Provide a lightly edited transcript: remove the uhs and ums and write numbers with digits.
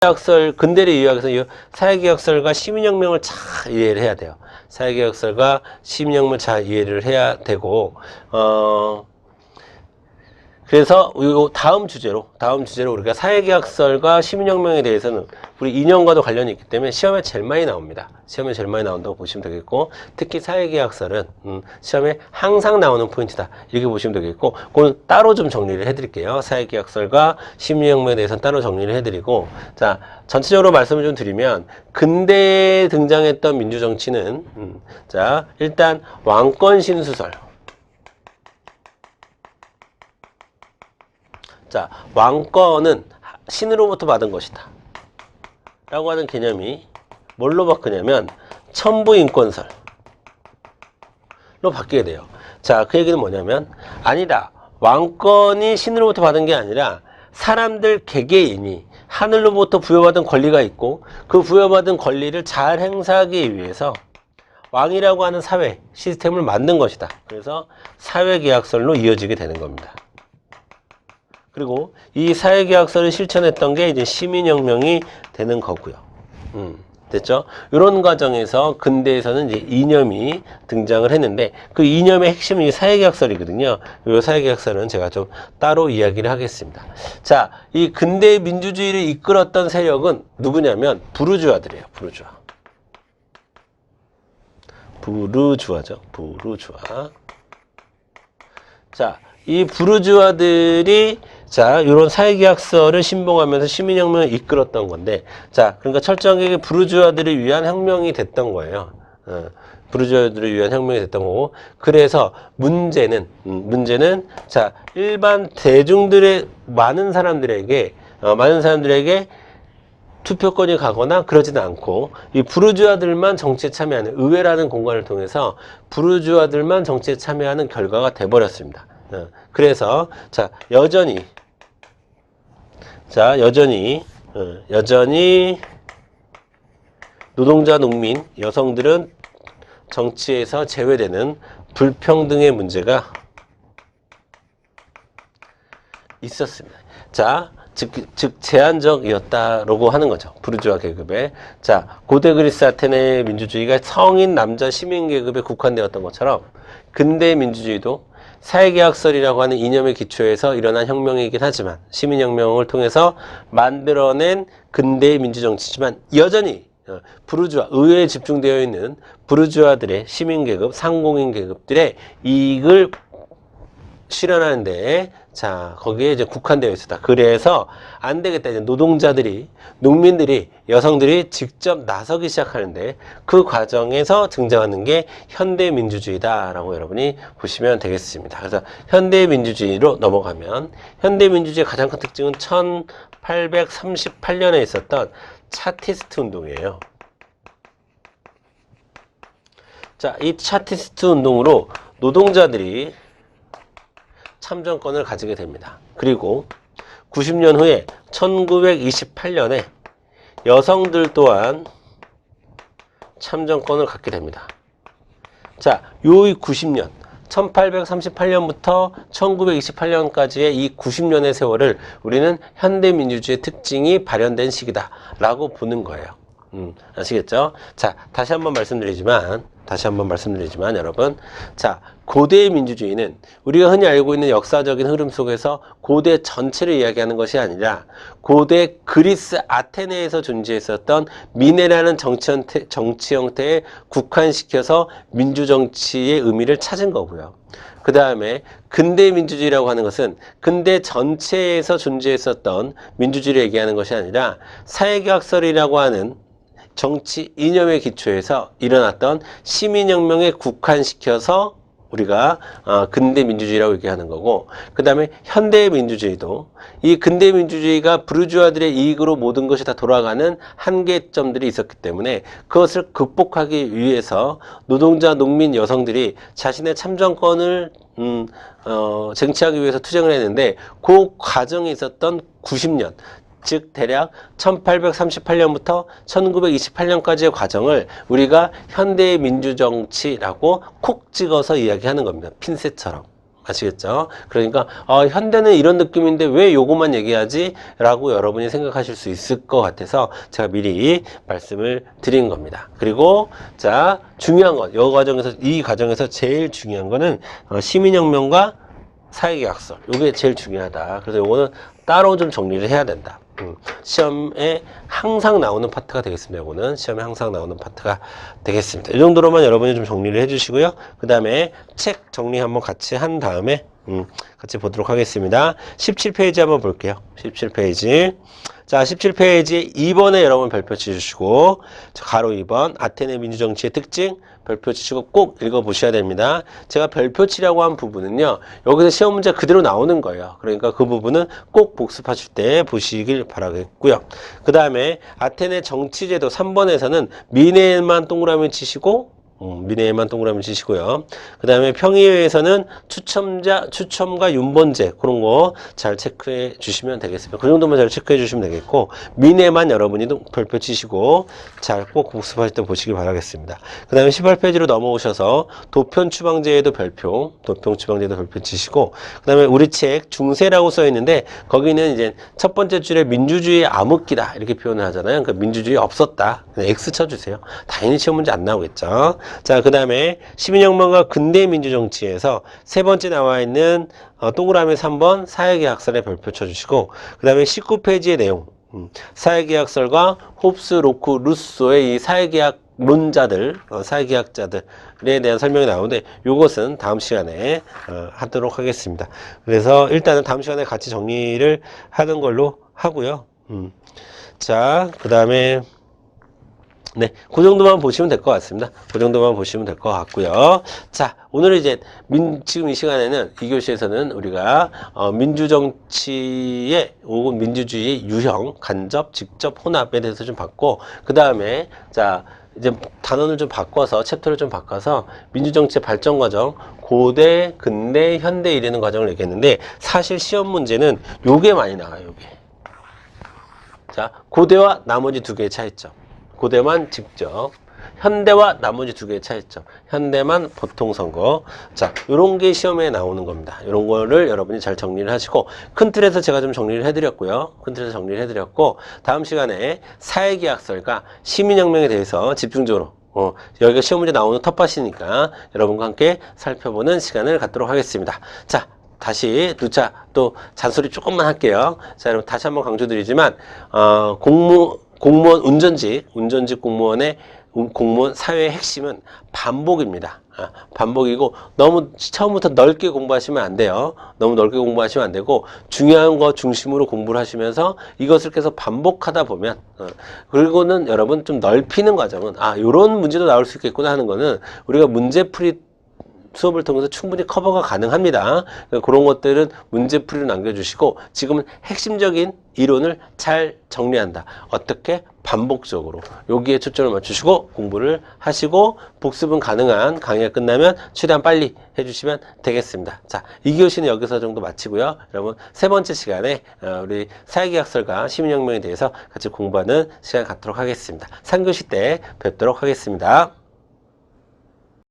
사회계약설, 근대를 이해하기 위해서 사회계약설과 시민혁명을 잘 이해를 해야 돼요. 사회계약설과 시민혁명을 잘 이해를 해야 되고, 그래서 요 다음 주제로 우리가 사회계약설과 시민혁명에 대해서는 우리 2년과도 관련이 있기 때문에 시험에 제일 많이 나옵니다. 시험에 제일 많이 나온다고 보시면 되겠고, 특히 사회계약설은 시험에 항상 나오는 포인트다, 이렇게 보시면 되겠고, 그건 따로 좀 정리를 해드릴게요. 사회계약설과 시민혁명에 대해서는 따로 정리를 해드리고, 자, 전체적으로 말씀을 좀 드리면 근대에 등장했던 민주정치는 자, 일단 왕권 신수설. 자, 왕권은 신으로부터 받은 것이다 라고 하는 개념이 뭘로 바뀌냐면 천부인권설로 바뀌게 돼요. 자, 그 얘기는 뭐냐면, 아니다, 왕권이 신으로부터 받은 게 아니라 사람들 개개인이 하늘로부터 부여받은 권리가 있고, 그 부여받은 권리를 잘 행사하기 위해서 왕이라고 하는 사회 시스템을 만든 것이다. 그래서 사회계약설로 이어지게 되는 겁니다. 그리고 이 사회계약설을 실천했던 게 이제 시민혁명이 되는 거고요. 됐죠? 이런 과정에서 근대에서는 이제 이념이 등장을 했는데, 그 이념의 핵심은 이 사회계약설이거든요. 이 사회계약설은 제가 좀 따로 이야기를 하겠습니다. 자, 이 근대 민주주의를 이끌었던 세력은 누구냐면 부르주아들이에요. 부르주아죠. 부르주아. 자, 이 부르주아들이 자, 이런 사회계약설을 신봉하면서 시민혁명을 이끌었던 건데, 자, 그러니까 철저하게 부르주아들을 위한 혁명이 됐던 거예요. 부르주아들을 위한 혁명이 됐던 거고, 그래서 문제는 자, 일반 대중들의 많은 사람들에게 투표권이 가거나 그러지는 않고, 이 부르주아들만 정치에 참여하는, 의회라는 공간을 통해서 부르주아들만 정치에 참여하는 결과가 돼버렸습니다. 그래서 자, 여전히 노동자, 농민, 여성들은 정치에서 제외되는 불평등의 문제가 있었습니다. 자, 즉 제한적이었다라고 하는 거죠. 부르주아 계급에. 자, 고대 그리스 아테네 민주주의가 성인 남자 시민 계급에 국한되었던 것처럼 근대 민주주의도 사회계약설이라고 하는 이념의 기초에서 일어난 혁명이긴 하지만, 시민혁명을 통해서 만들어낸 근대의 민주정치지만, 여전히 부르주아, 의회에 집중되어 있는 부르주아들의 시민계급, 상공인 계급들의 이익을 실현하는데, 자, 거기에 이제 국한되어 있었다. 그래서 안 되겠다. 이제 노동자들이, 농민들이, 여성들이 직접 나서기 시작하는데, 그 과정에서 등장하는 게 현대민주주의다라고 여러분이 보시면 되겠습니다. 그래서 현대민주주의로 넘어가면, 현대민주주의의 가장 큰 특징은 1838년에 있었던 차티스트 운동이에요. 자, 이 차티스트 운동으로 노동자들이 참정권을 가지게 됩니다. 그리고 90년 후에 1928년에 여성들 또한 참정권을 갖게 됩니다. 자, 요 90년, 1838년부터 1928년까지의 이 90년의 세월을 우리는 현대민주주의의 특징이 발현된 시기다라고 보는 거예요. 아시겠죠? 자, 다시 한번 말씀드리지만 여러분, 자, 고대 민주주의는 우리가 흔히 알고 있는 역사적인 흐름 속에서 고대 전체를 이야기하는 것이 아니라 고대 그리스 아테네에서 존재했었던 민회라는 정치 형태에 국한시켜서 민주정치의 의미를 찾은 거고요. 그 다음에 근대 민주주의라고 하는 것은 근대 전체에서 존재했었던 민주주의를 얘기하는 것이 아니라 사회계약설이라고 하는 정치 이념의 기초에서 일어났던 시민혁명에 국한시켜서 우리가 근대 민주주의라고 얘기하는 거고, 그 다음에 현대 민주주의도 이 근대 민주주의가 부르주아들의 이익으로 모든 것이 다 돌아가는 한계점들이 있었기 때문에 그것을 극복하기 위해서 노동자, 농민, 여성들이 자신의 참정권을 쟁취하기 위해서 투쟁을 했는데, 그 과정에 있었던 90년, 즉 대략 1838년부터 1928년까지의 과정을 우리가 현대의 민주정치라고 콕 찍어서 이야기하는 겁니다. 핀셋처럼. 아시겠죠? 그러니까 현대는 이런 느낌인데 왜 요것만 얘기하지? 라고 여러분이 생각하실 수 있을 것 같아서 제가 미리 말씀을 드린 겁니다. 그리고 자, 중요한 건 이 과정에서 제일 중요한 거는 시민혁명과 사회계약서, 요게 제일 중요하다. 그래서 요거는 따로 좀 정리를 해야 된다. 시험에 항상 나오는 파트가 되겠습니다. 요거는 시험에 항상 나오는 파트가 되겠습니다. 이 정도로만 여러분이 좀 정리를 해주시고요. 그 다음에 책 정리 한번 같이 한 다음에 같이 보도록 하겠습니다. 17페이지 한번 볼게요. 17페이지. 자, 17페이지 2번에 여러분 별표 치주시고, 가로 2번, 아테네 민주정치의 특징, 별표 치시고 꼭 읽어보셔야 됩니다. 제가 별표 치라고 한 부분은요, 여기서 시험 문제 그대로 나오는 거예요. 그러니까 그 부분은 꼭 복습하실 때 보시길 바라겠고요. 그 다음에 아테네 정치제도 3번에서는 미네만 동그라미 치시고, 미네만 동그라미 치시고요. 그 다음에 평의회에서는 추첨과 윤번제 그런 거 잘 체크해 주시면 되겠습니다. 그 정도만 잘 체크해 주시면 되겠고, 미네만 여러분이 별표 치시고 잘 꼭 복습하실 때 보시길 바라겠습니다. 그 다음에 18페이지로 넘어오셔서 도평 추방제에도 별표 치시고, 그 다음에 우리 책 중세라고 써 있는데 거기는 이제 첫 번째 줄에 민주주의의 암흑기다 이렇게 표현을 하잖아요. 그러니까 민주주의 없었다. 그냥 X 쳐주세요. 당연히 시험 문제 안 나오겠죠. 자, 그 다음에 시민혁명과 근대 민주정치에서 세 번째 나와 있는 동그라미 3번 사회계약설에 별표 쳐주시고, 그 다음에 19페이지의 내용, 사회계약설과 홉스, 로크, 루소의 이 사회계약론자들, 사회계약자들에 대한 설명이 나오는데 이것은 다음 시간에 하도록 하겠습니다. 그래서 일단은 다음 시간에 같이 정리를 하는 걸로 하고요. 자, 그 다음에 네, 그 정도만 보시면 될 것 같습니다. 그 정도만 보시면 될 것 같고요. 자, 오늘 이제 지금 이 시간에는 이 교시에서는 우리가 민주정치의 혹은 민주주의의 유형, 간접, 직접, 혼합에 대해서 좀 봤고, 그 다음에 자 이제 단원을 좀 바꿔서 챕터를 좀 바꿔서 민주정치의 발전 과정, 고대, 근대, 현대 이르는 과정을 얘기했는데 사실 시험 문제는 요게 많이 나와요. 요게. 자, 고대와 나머지 두 개의 차이점. 고대만 직접, 현대와 나머지 두 개의 차이점. 현대만 보통선거. 자, 요런 게 시험에 나오는 겁니다. 요런 거를 여러분이 잘 정리를 하시고, 큰 틀에서 제가 좀 정리를 해드렸고요. 큰 틀에서 정리를 해드렸고, 다음 시간에 사회계약설과 시민혁명에 대해서 집중적으로 여기가 시험 문제 나오는 텃밭이니까 여러분과 함께 살펴보는 시간을 갖도록 하겠습니다. 자, 다시 누차 또 잔소리 조금만 할게요. 자, 여러분 다시 한번 강조드리지만 공무원 운전직 공무원의 공무원 사회의 핵심은 반복입니다. 반복이고 너무 처음부터 넓게 공부하시면 안 돼요. 너무 넓게 공부하시면 안 되고 중요한 거 중심으로 공부를 하시면서 이것을 계속 반복하다 보면 그리고는 여러분 좀 넓히는 과정은 요런 문제도 나올 수 있겠구나 하는 거는 우리가 문제풀이 수업을 통해서 충분히 커버가 가능합니다. 그런 것들은 문제풀이로 남겨주시고 지금은 핵심적인 이론을 잘 정리한다. 어떻게? 반복적으로. 여기에 초점을 맞추시고 공부를 하시고 복습은 가능한 강의가 끝나면 최대한 빨리 해주시면 되겠습니다. 자, 2교시는 여기서 정도 마치고요. 여러분 세 번째 시간에 우리 사회계약설과 시민혁명에 대해서 같이 공부하는 시간 갖도록 하겠습니다. 3교시 때 뵙도록 하겠습니다.